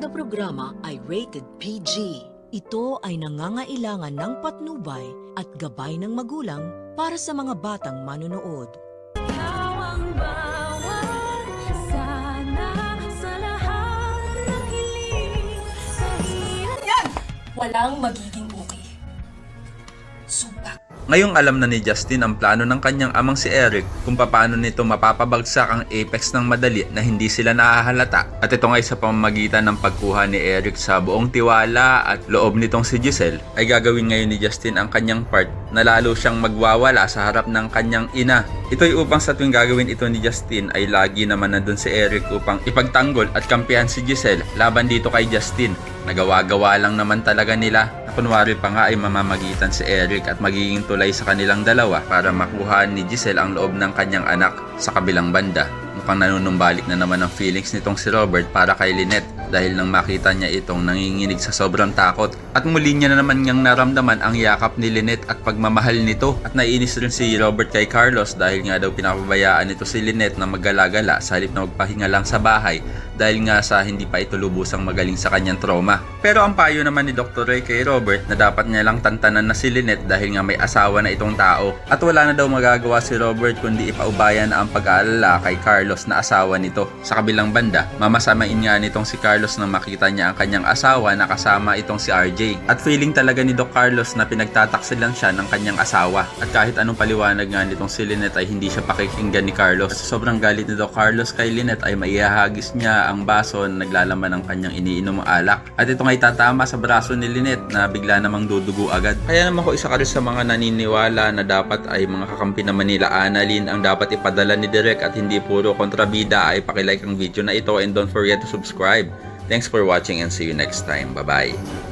na programa ay rated PG. Ito ay nangangailangan ng patnubay at gabay ng magulang para sa mga batang manonood. Ikaw ang bawat sana sa lahat ng hiling sa hirap. Yan! Walang magiging okay. Supak. Ngayong alam na ni Justin ang plano ng kanyang amang si Eric kung paano nito mapapabagsak ang Apex ng madali na hindi sila nahahalata. At ito nga sa pamamagitan ng pagkuha ni Eric sa buong tiwala at loob nitong si Giselle ay gagawin ngayon ni Justin ang kanyang part na lalo siyang magwawala sa harap ng kanyang ina. Ito'y upang sa tuwing gagawin ito ni Justin ay lagi naman nandun si Eric upang ipagtanggol at kampihan si Giselle laban dito kay Justin. Nagawa-gawa lang naman talaga nila na kunwari pa nga ay mamamagitan si Eric at magiging tulay sa kanilang dalawa para makuha ni Giselle ang loob ng kanyang anak sa kabilang banda. Mukhang nanunumbalik na naman ang feelings nitong si Robert para kay Lynette dahil nang makita niya itong nanginginig sa sobrang takot. At muli niya na naman niyang naramdaman ang yakap ni Lynette at pagmamahal nito. At naiinis rin si Robert kay Carlos dahil nga daw pinapabayaan nito si Lynette na maggalagala sa halip na magpahinga lang sa bahay dahil nga sa hindi pa ito lubusang magaling sa kanyang trauma. Pero ang payo naman ni Dr. Ray kay Robert na dapat niya lang tantanan na si Lynette dahil nga may asawa na itong tao. At wala na daw magagawa si Robert kundi ipaubayan na ang pag-aalala kay Carlos na asawa nito. Sa kabilang banda, mamasamain nga nitong si Carlos nang makita niya ang kanyang asawa na kasama itong si RJ. At feeling talaga ni Doc Carlos na pinagtataksilan siya ng kanyang asawa. At kahit anong paliwanag nga nitong si Lynette ay hindi siya pakikinggan ni Carlos. Sa sobrang galit ni Doc Carlos kay Lynette ay maihahagis niya ang baso na naglalaman ng kanyang iniinom alak. At ito nga'y tatama sa braso ni Lynette na bigla namang dudugo agad. Kaya naman ko isa ka rin sa mga naniniwala na dapat ay mga kakampi naman nila Annalyn ang dapat ipadala ni Direk at hindi puro kontrabida. Ay pakilike ang video na ito and don't forget to subscribe. Thanks for watching and see you next time. Bye-bye.